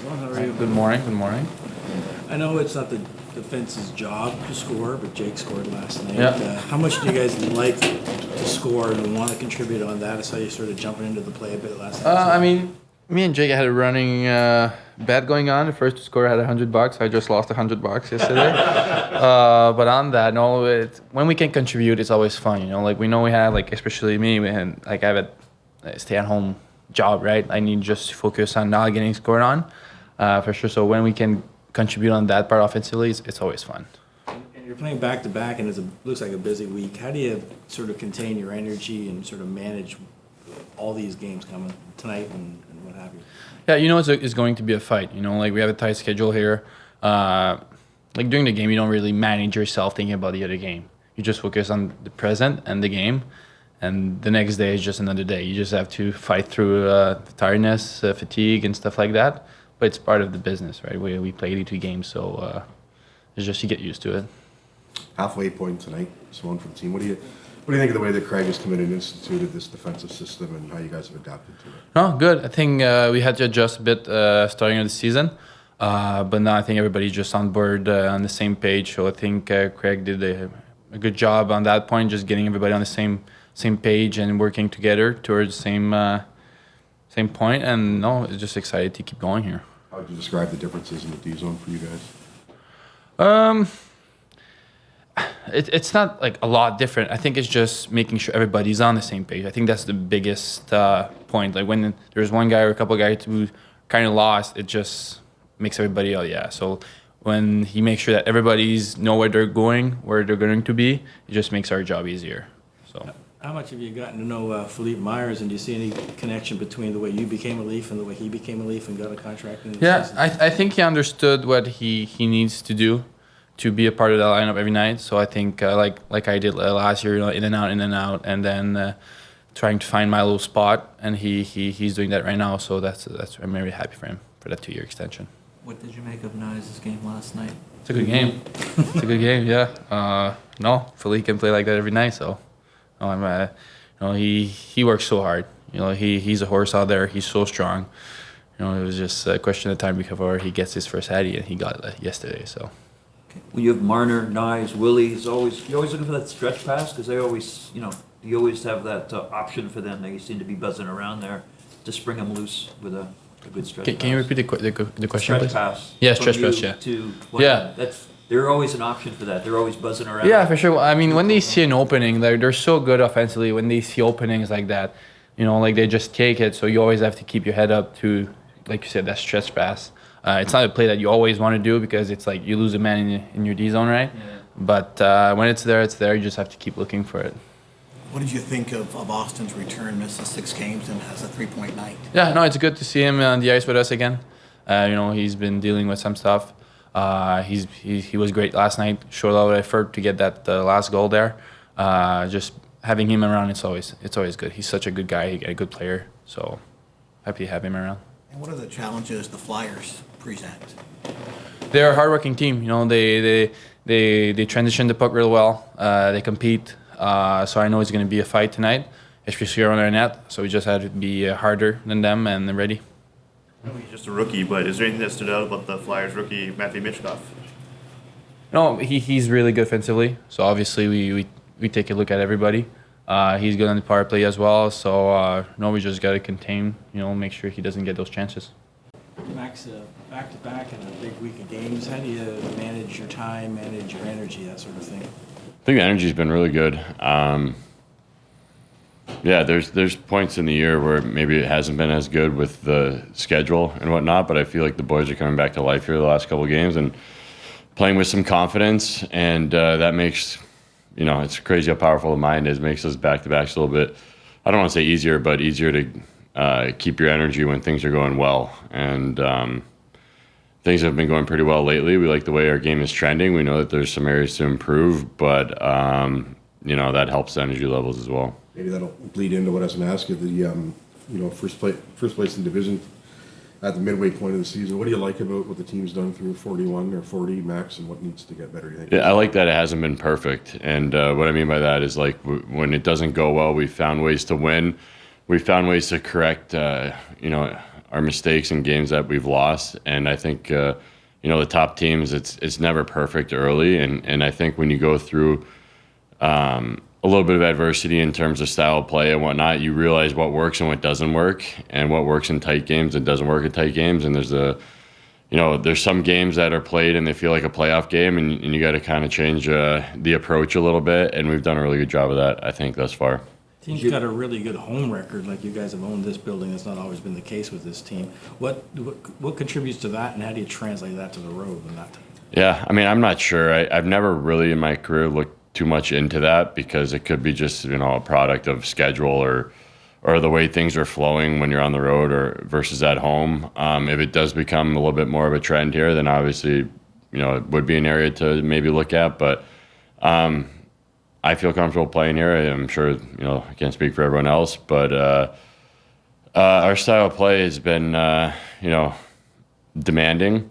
Well, how are you? Good morning. Good morning. I know it's not the defense's job to score, but Jake scored last night. Yeah. How much do you guys like to score and want to contribute on that? I saw you sort of jumping into the play a bit last night. I mean, me and Jake had a running bet going on. The first to score had $100. I just lost $100 yesterday. But on that, no, when we can contribute, it's always fun. You know, like we know we had, like especially me, I have a stay-at-home job, right? I need just to focus on not getting scored on, for sure. So when we can contribute on that part offensively, it's always fun. And you're playing back-to-back, and it looks like a busy week. How do you sort of contain your energy and sort of manage all these games coming tonight and what have you? Yeah, you know, it's going to be a fight. You know, like we have a tight schedule here. Like during the game, you don't really manage yourself thinking about the other game. You just focus on the present and the game. And the next day is just another day. You just have to fight through tiredness, fatigue, and stuff like that. But it's part of the business, right? We play 82 games, so it's just you get used to it. Halfway point tonight, Simone from the team. What do you think of the way that Craig has come in and instituted this defensive system and how you guys have adapted to it? No, good. I think we had to adjust a bit starting of the season. But now I think everybody's just on board, on the same page. So I think Craig did a good job on that point, just getting everybody on the same page and working together towards the same point. And no, it's just excited to keep going here. How would you describe the differences in the D zone for you guys? It's not like a lot different. I think it's just making sure everybody's on the same page. I think that's the biggest point. Like when there's one guy or a couple of guys who kind of lost, it just makes everybody, oh yeah. So when he makes sure that everybody's know where they're going to be, it just makes our job easier. So. How much have you gotten to know Philippe Myers, and do you see any connection between the way you became a Leaf and the way he became a Leaf and got a contract in the season? I think he understood what he needs to do to be a part of that lineup every night. So I think like I did last year, you know, in and out, and then trying to find my little spot, and he's doing that right now. So that's I'm very happy for him for that 2-year extension. What did you make of Nyes' game last night? It's a good game. It's a good game. Yeah. No, Philippe can play like that every night. So. You know, he works so hard. You know, he's a horse out there. He's so strong. You know, it was just a question of time before he gets his first Hattie, and he got it yesterday. So. Okay. When you have Marner, Nyes, Willie, you're always looking for that stretch pass because they always, you always have that option for them. They seem to be buzzing around there to spring them loose with a good stretch pass. Can you repeat the question, stretch please? Pass. Yeah, stretch pass. Yeah. Yeah. They're always an option for that. They're always buzzing around. Yeah, for sure. I mean, when they see an opening, they're so good offensively. When they see openings like that, you know, like they just take it. So you always have to keep your head up to, like you said, that stretch pass. It's not a play that you always want to do because it's like you lose a man in your D zone, right? Yeah. But when it's there, it's there. You just have to keep looking for it. What did you think of Austin's return, misses 6 games and has a 3-point night? Yeah, no, it's good to see him on the ice with us again. You know, he's been dealing with some stuff. He was great last night. Showed a lot of effort to get that last goal there. Just having him around, it's always good. He's such a good guy, a good player. So happy to have him around. And what are the challenges the Flyers present? They're a hardworking team. You know, they transition the puck real well. They compete. So I know it's going to be a fight tonight, especially around our net. So we just had to be harder than them and ready. I know he's just a rookie, but is there anything that stood out about the Flyers rookie, Matthew Michkov? No, he's really good offensively. So obviously we take a look at everybody. He's good on the power play as well. So no, we just got to contain, you know, make sure he doesn't get those chances. Max, back-to-back and a big week of games. How do you manage your time, manage your energy, that sort of thing? I think the energy's been really good. Yeah, there's points in the year where maybe it hasn't been as good with the schedule and whatnot, but I feel like the boys are coming back to life here the last couple of games and playing with some confidence, and that makes, you know, it's crazy how powerful the mind is. Makes us back-to-backs a little bit, I don't want to say easier, but easier to keep your energy when things are going well. And things have been going pretty well lately. We like the way our game is trending. We know that there's some areas to improve, but you know, that helps the energy levels as well. Maybe that'll bleed into what I was going to ask you. The first place in division at the midway point of the season. What do you like about what the team's done through 41 or 40 max, and what needs to get better? You think? Yeah, I like that it hasn't been perfect, and what I mean by that is like when it doesn't go well, we found ways to win. We found ways to correct, our mistakes and games that we've lost. And I think the top teams, it's never perfect early, and I think when you go through a little bit of adversity in terms of style of play and whatnot, you realize what works and what doesn't work, and what works in tight games and doesn't work in tight games. And there's some games that are played and they feel like a playoff game, and you got to kind of change the approach a little bit. And we've done a really good job of that, I think, thus far. Team's got a really good home record. Like, you guys have owned this building. That's not always been the case with this team. What contributes to that, and how do you translate that to the road when that? Yeah, I mean, I'm not sure. I've never really in my career looked too much into that, because it could be just a product of schedule or the way things are flowing when you're on the road or versus at home. If it does become a little bit more of a trend here, then obviously it would be an area to maybe look at. But I feel comfortable playing here. I'm sure I can't speak for everyone else, but our style of play has been demanding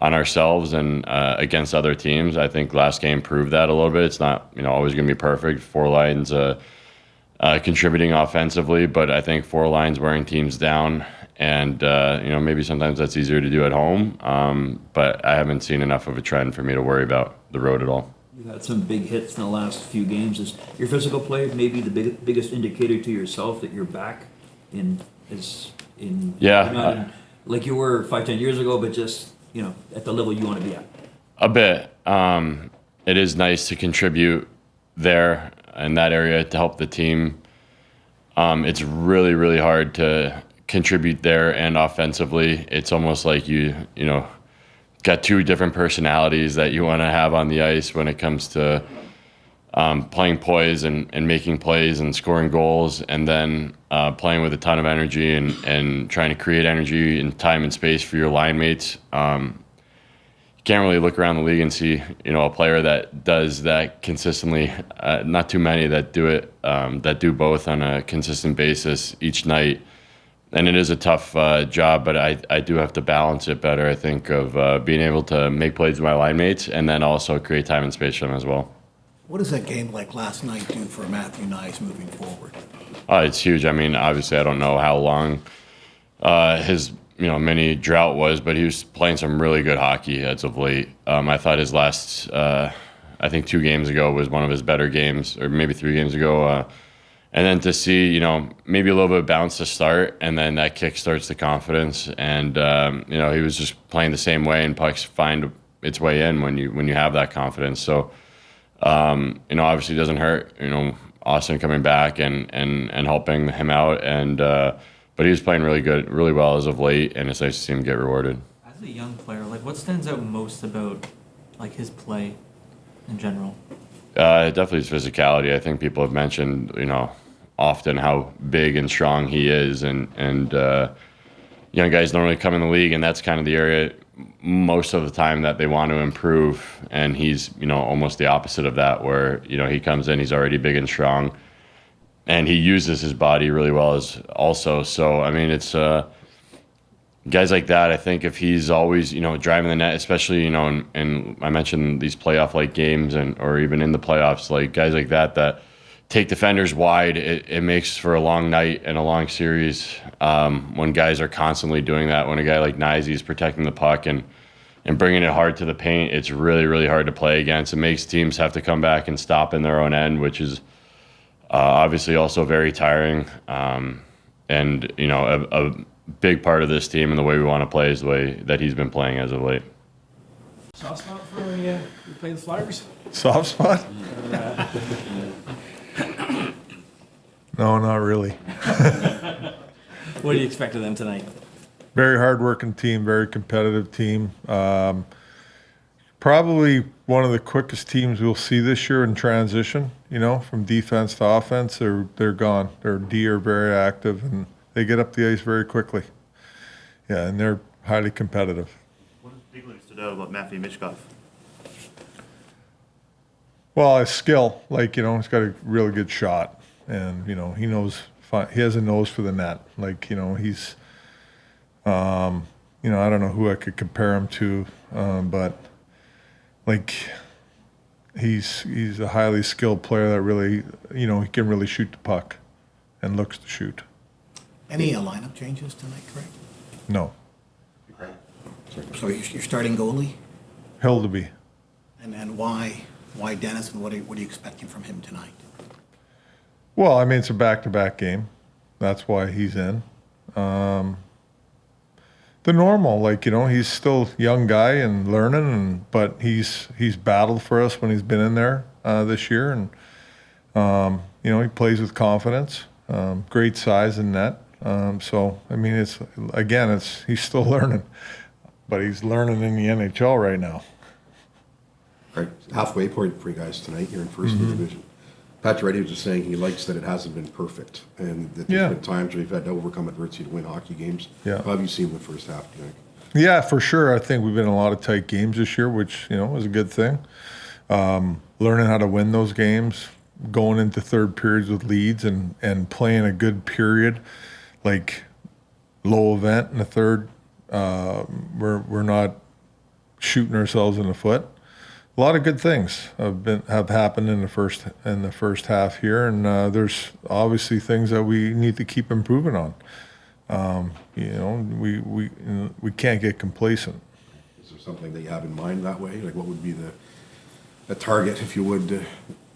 on ourselves and against other teams. I think last game proved that a little bit. It's not always going to be perfect. Four lines contributing offensively, but I think four lines wearing teams down, and maybe sometimes that's easier to do at home. But I haven't seen enough of a trend for me to worry about the road at all. You've had some big hits in the last few games. Is your physical play maybe the biggest indicator to yourself that you're back in? Yeah. You're not like you were 5-10 years ago, but just at the level you want to be at. A bit. It is nice to contribute there in that area to help the team. It's really, really hard to contribute there and offensively. It's almost like you got two different personalities that you want to have on the ice when it comes to playing poise and making plays and scoring goals, and then playing with a ton of energy and trying to create energy and time and space for your line mates. You can't really look around the league and see a player that does that consistently. Not too many that do it, that do both on a consistent basis each night. And it is a tough job, but I do have to balance it better, I think, of being able to make plays with my line mates and then also create time and space for them as well. What does that game like last night do for Matthew Knies moving forward? It's huge. I mean, obviously, I don't know how long his mini drought was, but he was playing some really good hockey as of late. I thought his last, I think 2 games ago was one of his better games, or maybe 3 games ago. And then to see, maybe a little bit of bounce to start, and then that kick starts the confidence. And he was just playing the same way, and pucks find its way in when you have that confidence. So. Obviously it doesn't hurt, Austin coming back and helping him out. But he was playing really well as of late, and it's nice to see him get rewarded. As a young player, what stands out most about his play in general? Definitely his physicality. I think people have mentioned, often how big and strong he is, and young guys normally come in the league, and that's kind of the area most of the time that they want to improve, and he's almost the opposite of that, where he comes in, he's already big and strong, and he uses his body really well as also. So I mean, it's guys like that. I think if he's always driving the net, especially and I mentioned these playoff like games or even in the playoffs, like guys like that take defenders wide, it makes for a long night and a long series when guys are constantly doing that. When a guy like Knies is protecting the puck and bringing it hard to the paint, it's really, really hard to play against. It makes teams have to come back and stop in their own end, which is obviously also very tiring. And a big part of this team and the way we want to play is the way that he's been playing as of late. Soft spot for you play the Flyers? Soft spot? No, not really. What do you expect of them tonight? Very hard-working team, very competitive team. Probably one of the quickest teams we'll see this year in transition, from defense to offense. They're gone. Their D are very active, and they get up the ice very quickly. Yeah, and they're highly competitive. What particularly stood out about Matthew Michkov? Well, his skill, he's got a really good shot, and he knows. He has a nose for the net. He's, I don't know who I could compare him to, but he's a highly skilled player that really, he can really shoot the puck, and looks to shoot. Any lineup changes tonight, Craig? No. So you're starting goalie? Hildeby. And why Dennis, and what are you expecting from him tonight? Well, I mean, it's a back-to-back game. That's why he's in. The normal, like, he's still a young guy and learning, but he's battled for us when he's been in there this year, and he plays with confidence, great size and net. So I mean, he's still learning, but he's learning in the NHL right now. Right, halfway point for you guys tonight. You're in first in the division. Pacioretty was just saying he likes that it hasn't been perfect, and that there's been times where you've had to overcome adversity to win hockey games. Yeah. How have you seen the first half, do you think? Yeah, for sure. I think we've been in a lot of tight games this year, which is a good thing. Learning how to win those games, going into third periods with leads, and playing a good period, like low event in the third. We're not shooting ourselves in the foot. A lot of good things have happened in the first half here, and there's obviously things that we need to keep improving on. We can't get complacent. Is there something that you have in mind that way? Like, what would be the target, if you would, to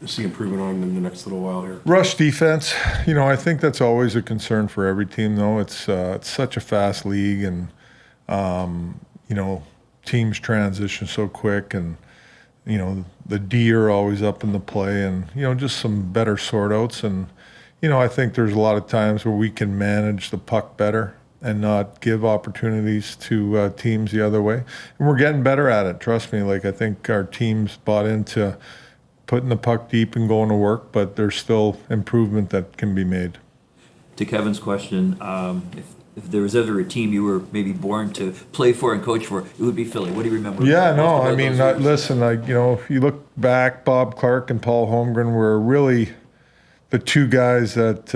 see improvement on in the next little while here? Rush defense. I think that's always a concern for every team, though. It's such a fast league, and teams transition so quick, and the D are always up in the play, and just some better sort outs. And I think there's a lot of times where we can manage the puck better and not give opportunities to teams the other way. And we're getting better at it. Trust me. Like, I think our team's bought into putting the puck deep and going to work, but there's still improvement that can be made. To Kevin's question, if there was ever a team you were maybe born to play for and coach for, it would be Philly. What do you remember? Yeah, no, about I mean, those years? listen, if you look back, Bob Clark and Paul Holmgren were really the two guys that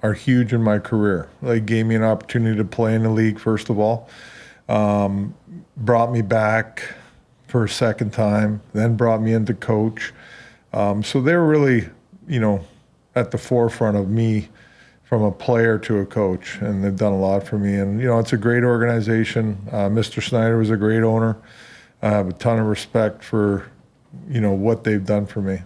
are huge in my career. They gave me an opportunity to play in the league, first of all, brought me back for a second time, then brought me in to coach. So they were really, at the forefront of me from a player to a coach, and they've done a lot for me. And, it's a great organization. Mr. Snyder was a great owner. I have a ton of respect for, what they've done for me.